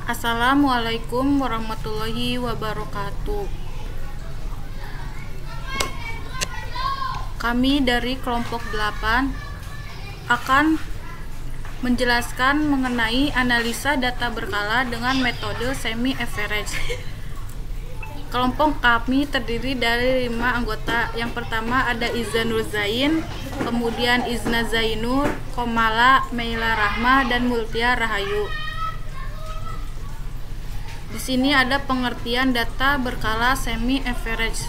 Assalamualaikum warahmatullahi wabarakatuh. Kami dari kelompok 8 akan menjelaskan mengenai analisa data berkala dengan metode semi-average. Kelompok kami terdiri dari 5 anggota. Yang pertama ada Izanur Zain, kemudian Izna Zainur, Komala, Meila Rahma, dan Multia Rahayu. Di sini ada pengertian data berkala semi-average.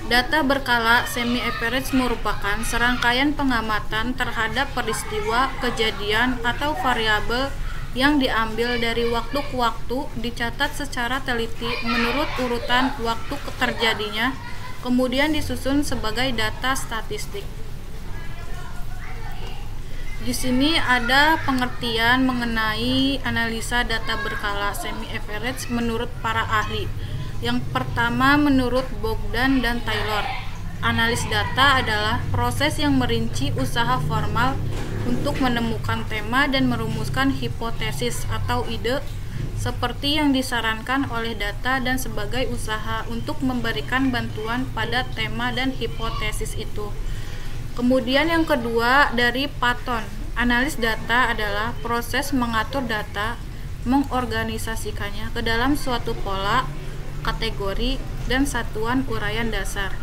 Data berkala semi-average merupakan serangkaian pengamatan terhadap peristiwa, kejadian, atau variabel yang diambil dari waktu ke waktu, dicatat secara teliti menurut urutan waktu terjadinya, kemudian disusun sebagai data statistik. Di sini ada pengertian mengenai analisa data berkala semi-average menurut para ahli. Yang pertama, menurut Bogdan dan Taylor, analis data adalah proses yang merinci usaha formal untuk menemukan tema dan merumuskan hipotesis atau ide seperti yang disarankan oleh data dan sebagai usaha untuk memberikan bantuan pada tema dan hipotesis itu. Kemudian yang kedua dari Patton, analis data adalah proses mengatur data, mengorganisasikannya ke dalam suatu pola, kategori, dan satuan uraian dasar.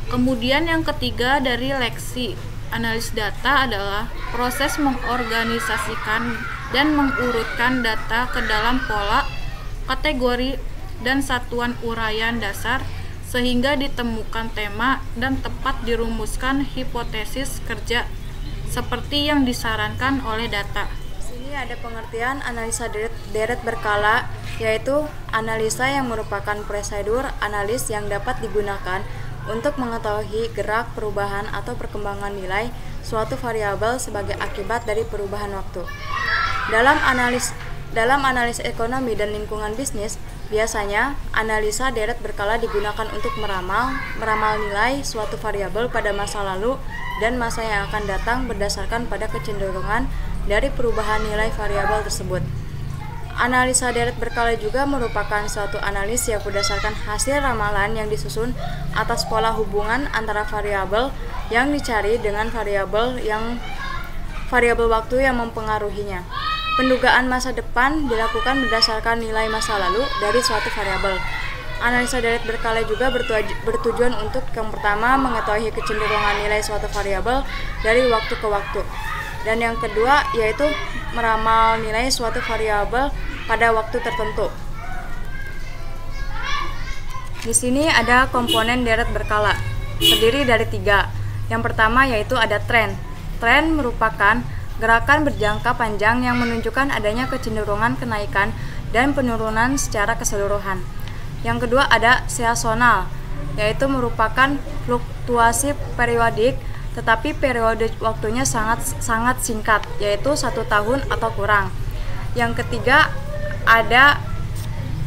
Kemudian yang ketiga dari Lexi, analis data adalah proses mengorganisasikan dan mengurutkan data ke dalam pola, kategori, dan satuan uraian dasar sehingga ditemukan tema dan tepat dirumuskan hipotesis kerja seperti yang disarankan oleh data. Di sini ada pengertian analisa deret berkala, yaitu analisa yang merupakan prosedur analis yang dapat digunakan untuk mengetahui gerak, perubahan, atau perkembangan nilai suatu variabel sebagai akibat dari perubahan waktu. Dalam analis ekonomi dan lingkungan bisnis, biasanya analisa deret berkala digunakan untuk meramal nilai suatu variabel pada masa lalu dan masa yang akan datang berdasarkan pada kecenderungan dari perubahan nilai variabel tersebut. Analisa deret berkala juga merupakan suatu analis yang berdasarkan hasil ramalan yang disusun atas pola hubungan antara variabel yang dicari dengan variabel waktu yang mempengaruhinya. Pendugaan masa depan dilakukan berdasarkan nilai masa lalu dari suatu variabel. Analisa deret berkala juga bertujuan untuk yang pertama mengetahui kecenderungan nilai suatu variabel dari waktu ke waktu. Dan yang kedua yaitu meramal nilai suatu variabel pada waktu tertentu. Di sini ada komponen deret berkala, terdiri dari 3. Yang pertama yaitu ada tren. Tren merupakan gerakan berjangka panjang yang menunjukkan adanya kecenderungan kenaikan dan penurunan secara keseluruhan. Yang kedua ada seasonal, yaitu merupakan fluktuasi periodik tetapi periode waktunya sangat singkat, yaitu 1 tahun atau kurang. Yang ketiga ada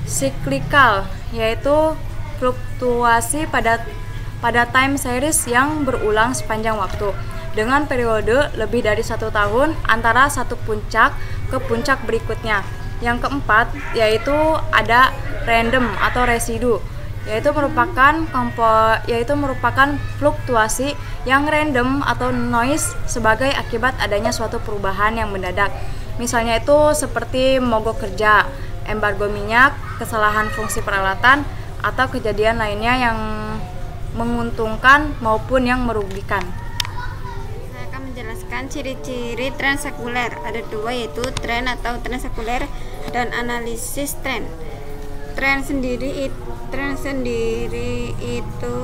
cyclical, yaitu fluktuasi pada time series yang berulang sepanjang waktu dengan periode lebih dari 1 tahun antara satu puncak ke puncak berikutnya. Yang keempat yaitu ada random atau residu, yaitu merupakan fluktuasi yang random atau noise sebagai akibat adanya suatu perubahan yang mendadak. Misalnya itu seperti mogok kerja, embargo minyak, kesalahan fungsi peralatan, atau kejadian lainnya yang menguntungkan maupun yang merugikan. Saya akan menjelaskan ciri-ciri tren sekuler. Ada 2 yaitu tren atau tren sekuler dan analisis tren. Tren sendiri itu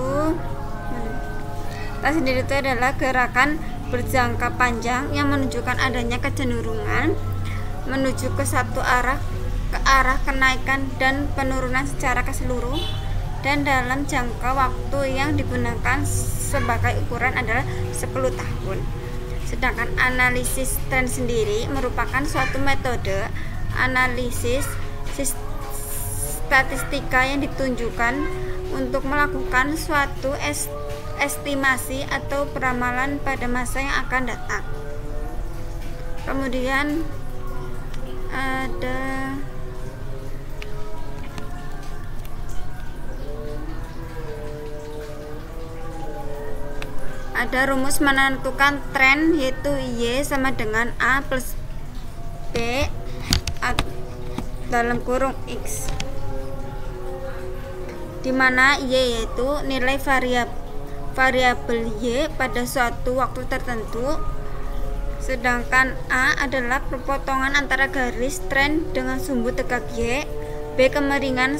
adalah gerakan berjangka panjang yang menunjukkan adanya kecenderungan menuju ke arah kenaikan dan penurunan secara keseluruh dan dalam jangka waktu yang digunakan sebagai ukuran adalah 10 tahun. Sedangkan analisis tren sendiri merupakan suatu metode analisis statistika yang ditunjukkan untuk melakukan suatu estimasi atau peramalan pada masa yang akan datang. Kemudian ada ada rumus menentukan tren, yaitu Y sama dengan A plus B dalam kurung X, dimana Y yaitu nilai variabel Y pada suatu waktu tertentu, sedangkan A adalah perpotongan antara garis tren dengan sumbu tegak Y, B kemiringan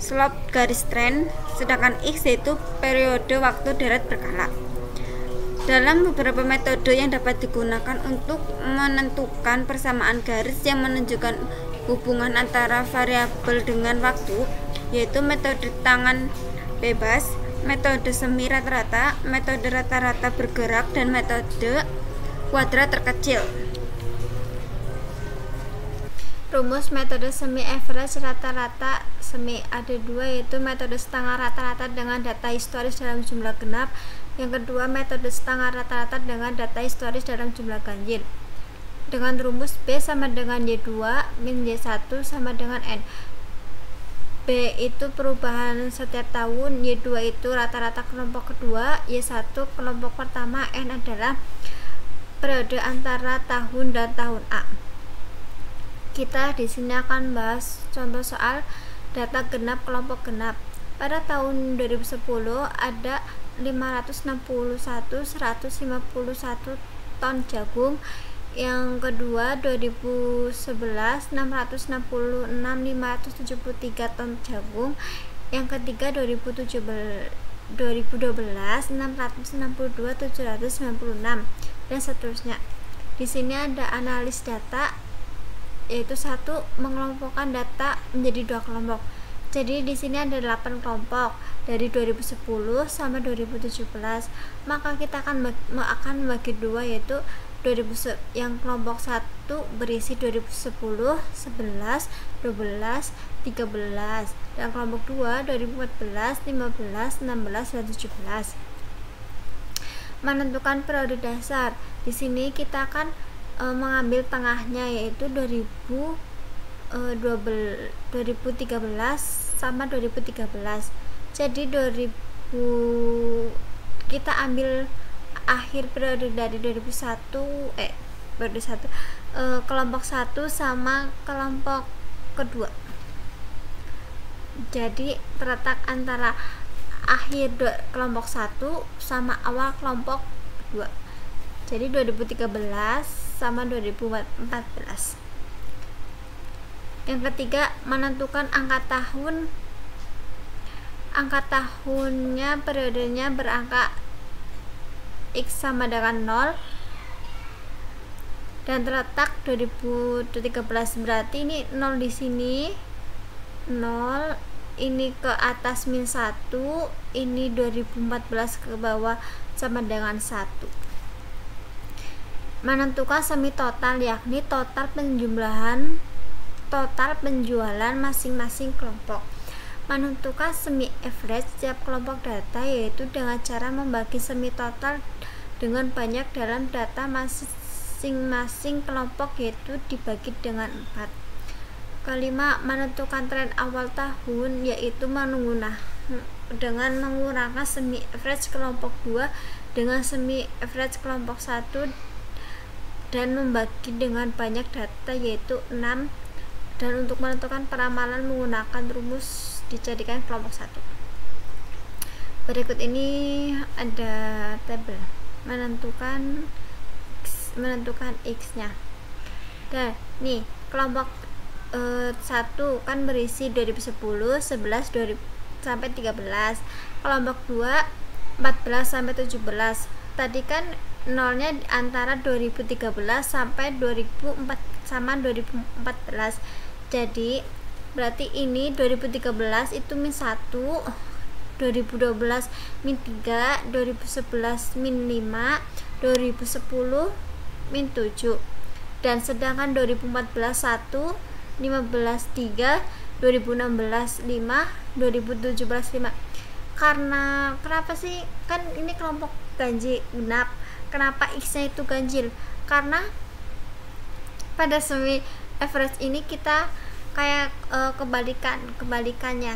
slope garis tren, sedangkan X yaitu periode waktu deret berkala. Dalam beberapa metode yang dapat digunakan untuk menentukan persamaan garis yang menunjukkan hubungan antara variabel dengan waktu, yaitu metode tangan bebas, metode semi rata-rata, metode rata-rata bergerak, dan metode kuadrat terkecil. Rumus metode semi average rata-rata semi ada dua, yaitu metode setengah rata-rata dengan data historis dalam jumlah genap. Yang kedua, metode setengah rata-rata dengan data historis dalam jumlah ganjil. Dengan rumus B sama dengan Y2 min Y1 sama dengan N. B itu perubahan setiap tahun, Y2 itu rata-rata kelompok kedua, Y1 kelompok pertama, N adalah periode antara tahun dan tahun A. Kita di sini akan bahas contoh soal data genap kelompok genap. Pada tahun 2010 ada 561.151 ton jagung. Yang kedua 2011 666.573 ton jagung. Yang ketiga 2012 662.796 dan seterusnya. Di sini ada analis data, yaitu satu, mengelompokkan data menjadi dua kelompok. Jadi di sini ada 8 kelompok dari 2010 sampai 2017. Maka kita akan bagi dua, yaitu yang kelompok 1 berisi 2010, 11, 12, 13, dan kelompok 2 2014, 15, 16, dan 17. Menentukan periode dasar. Di sini kita akan mengambil tengahnya, yaitu 2013 sama 2013. Jadi kita ambil akhir periode dari 2001 kelompok 1 sama kelompok kedua. Jadi terletak antara akhir kelompok 1 sama awal kelompok 2. Jadi 2013 sama 2014. Yang ketiga, menentukan angka tahun. Angka tahunnya periodenya berangka X sama dengan 0 dan terletak 2013, berarti ini 0 di sini, 0 ini ke atas min 1, ini 2014 ke bawah sama dengan 1. Menentukan semi total, yakni total penjualan masing-masing kelompok. Menentukan semi average setiap kelompok data, yaitu dengan cara membagi semi total dengan banyak dalam data masing-masing kelompok, yaitu dibagi dengan 4. Kelima, menentukan tren awal tahun, yaitu dengan menggunakan semi average kelompok 2 dengan semi average kelompok 1 dan membagi dengan banyak data, yaitu 6. Dan untuk menentukan peramalan menggunakan rumus dijadikan kelompok 1. Berikut ini ada tabel menentukan X-nya. Dan nih kelompok 1 kan berisi 2010, 11, 2000 sampai 13. Kelompok 2 14 sampai 17. Tadi kan nolnya antara 2013 sampai 2004 sama 2014. Jadi berarti ini 2013 itu min 1, 2012 min 3, 2011 min 5, 2010 min 7. Dan sedangkan 2014 1, 15 3, 2016 5, 2017 5. Karena kenapa sih? Kan ini kelompok ganjil genap. Kenapa X-nya itu ganjil? Karena pada semi average ini kita kayak kebalikannya.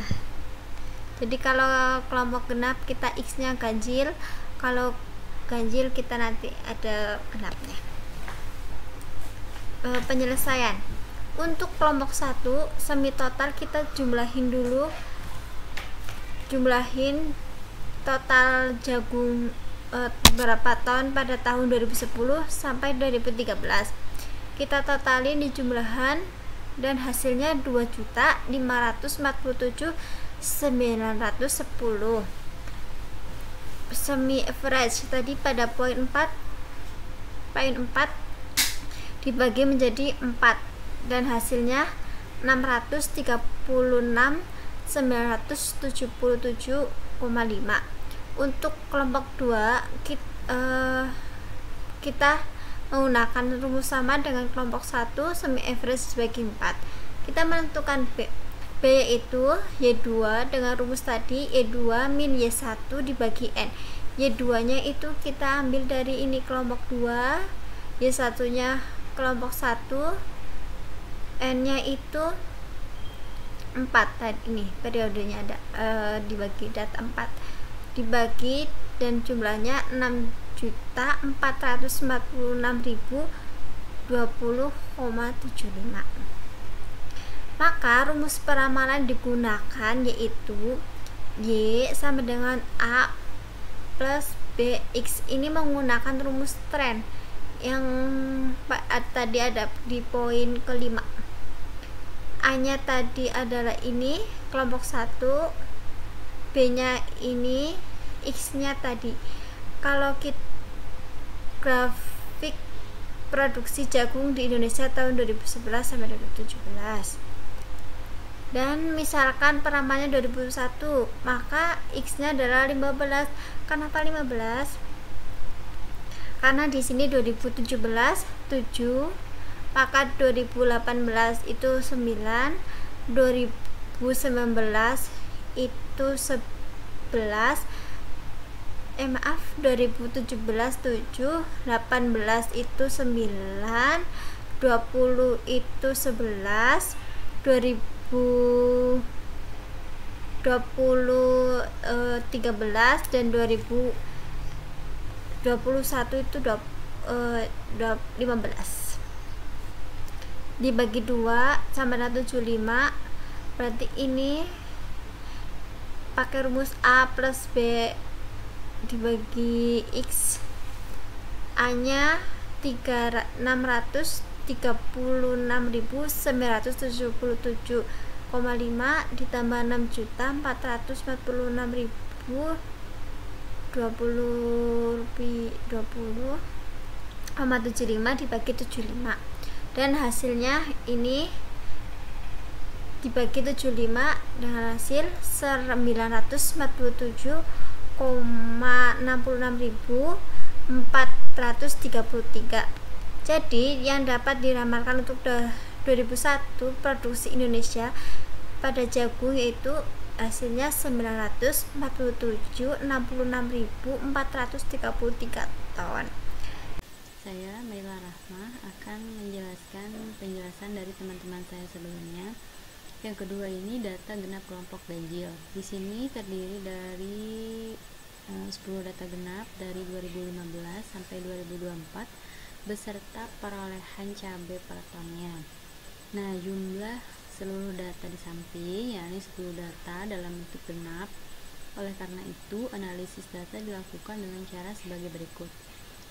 Jadi kalau kelompok genap kita X-nya ganjil, kalau ganjil kita nanti ada genapnya. Penyelesaian untuk kelompok 1 semi total kita jumlahin total jagung berapa ton pada tahun 2010 sampai 2013. Kita totalin di jumlahan dan hasilnya 2.547.910. Semi average tadi pada poin 4 dibagi menjadi 4 dan hasilnya 636.977,5. Untuk kelompok 2 kita menggunakan rumus sama dengan kelompok 1 semi average dibagi 4. Kita menentukan B yaitu Y2 dengan rumus tadi Y2 min Y1 dibagi N. Y2 nya itu kita ambil dari ini kelompok 2, Y1 nya kelompok 1, N nya itu 4 tadi ini periodenya ada dibagi data 4 dibagi dan jumlahnya 6.446.020,75. Maka rumus peramalan digunakan yaitu Y sama dengan A plus BX. Ini menggunakan rumus tren yang tadi ada di poin kelima. A nya tadi adalah ini kelompok 1, B nya ini, X nya tadi. Kalau kita grafik produksi jagung di Indonesia tahun 2011 sampai 2017 dan misalkan peramalannya 2001, maka X nya adalah 15. Kenapa 15? Karena di sini 2017 7, maka 2018 itu 9, 2019 itu 11, 2017 7, 18 itu 9, 20 itu 11, 2013 dan 2021 itu 15 dibagi 2 sama dengan 75. Berarti ini pakai rumus A plus B dibagi X. A nya 636.977,5 ditambah 6.446.020,75 dibagi 75 dan hasilnya ini dibagi 75 dengan hasil 946.066.433. Jadi yang dapat diramalkan untuk 2001 produksi Indonesia pada jagung yaitu hasilnya 947.66.433 ton. Saya Maila Rahmah akan menjelaskan penjelasan dari teman-teman saya sebelumnya. Yang kedua ini data genap kelompok ganjil. Di sini terdiri dari 10 data genap dari 2015 sampai 2024 beserta perolehan cabai per tonnya. Nah, jumlah seluruh data di samping yakni 10 data dalam bentuk genap. Oleh karena itu, analisis data dilakukan dengan cara sebagai berikut.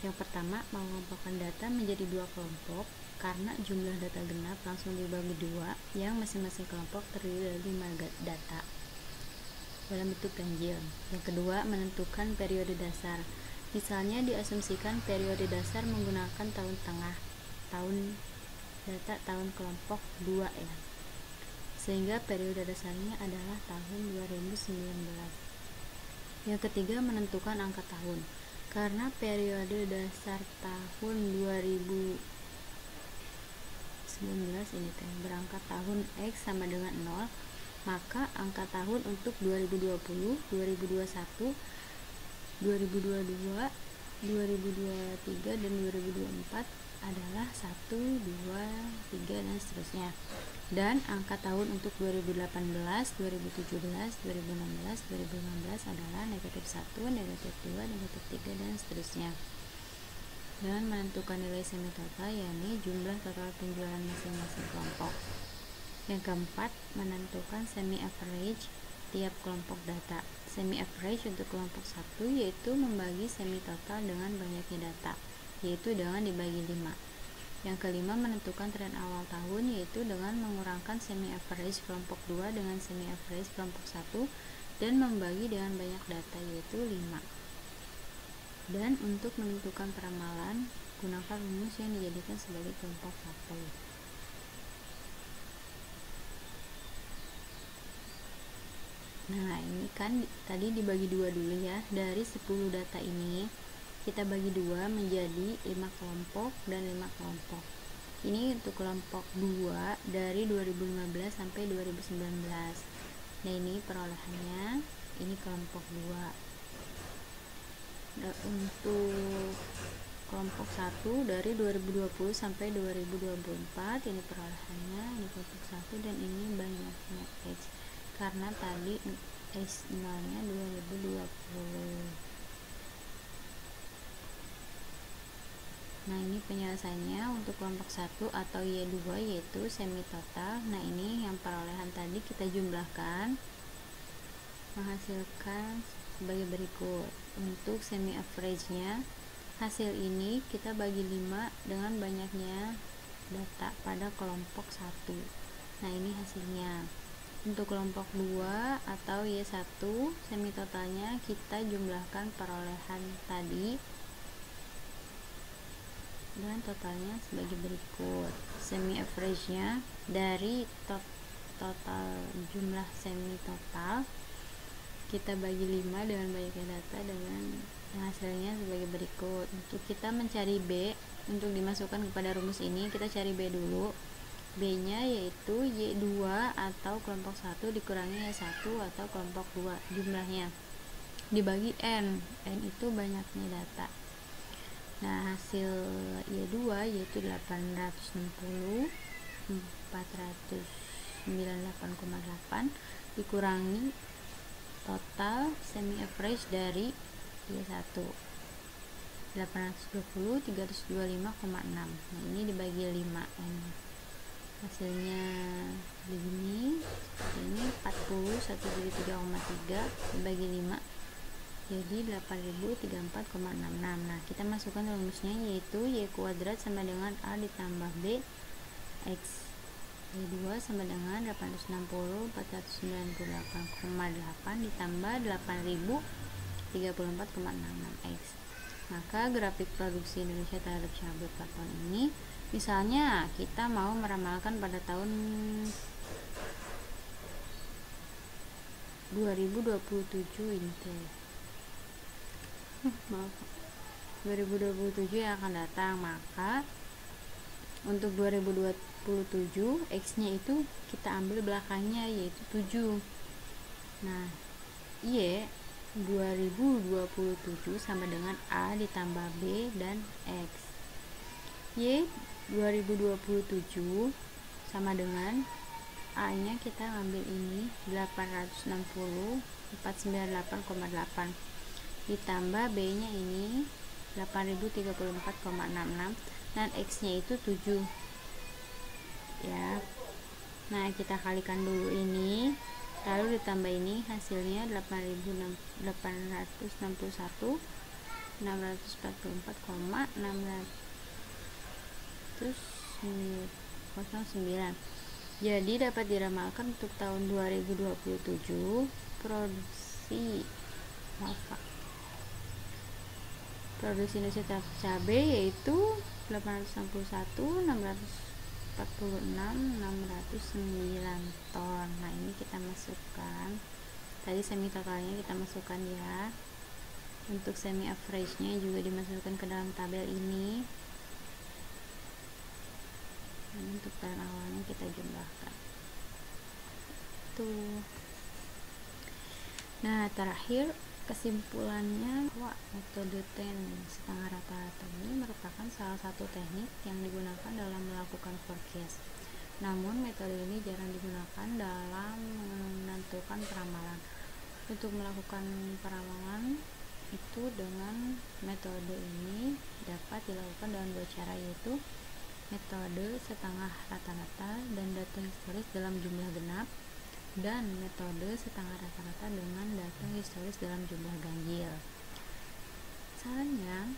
Yang pertama, mengelompokkan data menjadi 2 kelompok karena jumlah data genap langsung dibagi 2 yang masing-masing kelompok terdiri dari 5 data dalam bentuk ganjil. Yang kedua, menentukan periode dasar. Misalnya diasumsikan periode dasar menggunakan tahun tengah, data tahun kelompok 2 ya. Sehingga periode dasarnya adalah tahun 2019. Yang ketiga, menentukan angka tahun. Karena periode dasar tahun 2019 ini berangkat tahun X sama dengan 0, maka angka tahun untuk 2020, 2021, 2022, 2023 dan 2024 adalah 1, 2, 3 dan seterusnya. Dan angka tahun untuk 2018, 2017, 2016, 2015 adalah negatif 1, negatif 2, negatif 3, dan seterusnya. Dan menentukan nilai semi total, yakni jumlah total penjualan masing-masing kelompok. Yang keempat, menentukan semi average tiap kelompok data. Semi average untuk kelompok 1 yaitu membagi semi total dengan banyaknya data, yaitu dengan dibagi 5. Yang kelima, menentukan tren awal tahun, yaitu dengan mengurangkan semi average kelompok 2 dengan semi average kelompok 1 dan membagi dengan banyak data, yaitu 5. Dan untuk menentukan peramalan, gunakan rumus yang dijadikan sebagai kelompok 1. Nah, ini kan tadi dibagi 2 dulu ya. Dari 10 data ini kita bagi 2 menjadi 5 kelompok dan 5 kelompok. Ini untuk kelompok 2 dari 2015 sampai 2019. Nah, ini perolehannya, ini kelompok 2. Dan untuk kelompok 1 dari 2020 sampai 2024, ini perolehannya, ini kelompok 1, dan ini banyaknya X. Karena tadi S0-nya 2020. Nah, ini penyelesaiannya untuk kelompok 1 atau Y2 yaitu semi total. Nah, ini yang perolehan tadi kita jumlahkan menghasilkan sebagai berikut. Untuk semi average-nya, hasil ini kita bagi 5 dengan banyaknya data pada kelompok 1. Nah, ini hasilnya. Untuk kelompok 2 atau Y1, semi totalnya kita jumlahkan perolehan tadi dan totalnya sebagai berikut. Semi average-nya dari total jumlah semi total kita bagi 5 dengan banyaknya data dengan hasilnya sebagai berikut. Untuk kita mencari B, untuk dimasukkan kepada rumus ini kita cari B dulu. B-nya yaitu Y2 atau kelompok 1 dikurangi Y1 atau kelompok 2 jumlahnya dibagi N. N itu banyaknya data. Nah, hasil Y2 yaitu 860 498,8 dikurangi total semi average dari Y1 820 325,6. Nah, ini dibagi 5 N. Hasilnya begini, seperti ini, 40 1 jadi 3,3 dibagi 5 jadi 8034,66. Nah, kita masukkan rumusnya yaitu Y kuadrat sama dengan A ditambah B X. Y2 sama dengan 860 498,8 ditambah 8034,66 X. Maka grafik produksi Indonesia terhadap cabai per tahun ini, misalnya kita mau meramalkan pada tahun 2027 ini maaf 2027 yang akan datang, maka untuk 2027 X nya itu kita ambil belakangnya yaitu 7. Nah, Y 2027 sama dengan A ditambah B dan X. Y 2027 sama dengan A nya kita ambil ini 860 498,8 ditambah B nya ini 8034,66 dan X nya itu 7 ya. Nah, kita kalikan dulu ini lalu ditambah ini, hasilnya 861 644,609. Jadi dapat diramalkan untuk tahun 2027 produksi Indonesia cabai yaitu 861 609 ton. Nah, ini kita masukkan tadi semi totalnya kita masukkan ya. Untuk semi average nya juga dimasukkan ke dalam tabel ini. Untuk tren awalnya kita jumlahkan tuh. Nah, terakhir kesimpulannya, metode tren setengah rata-rata ini merupakan salah satu teknik yang digunakan dalam melakukan forecast. Namun metode ini jarang digunakan dalam menentukan peramalan. Untuk melakukan peramalan itu dengan metode ini dapat dilakukan dengan dua cara, yaitu metode setengah rata-rata dan data historis dalam jumlah genap, dan metode setengah rata-rata dengan data historis dalam jumlah ganjil. Sarannya,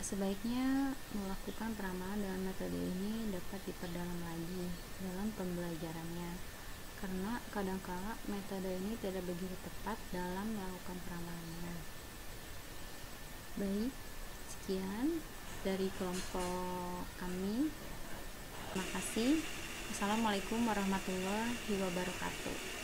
sebaiknya melakukan peramalan dengan metode ini dapat diperdalam lagi dalam pembelajarannya, karena kadangkala metode ini tidak begitu tepat dalam melakukan peramalannya. Baik, sekian dari kelompok kami. Terima kasih. Assalamualaikum warahmatullahi wabarakatuh.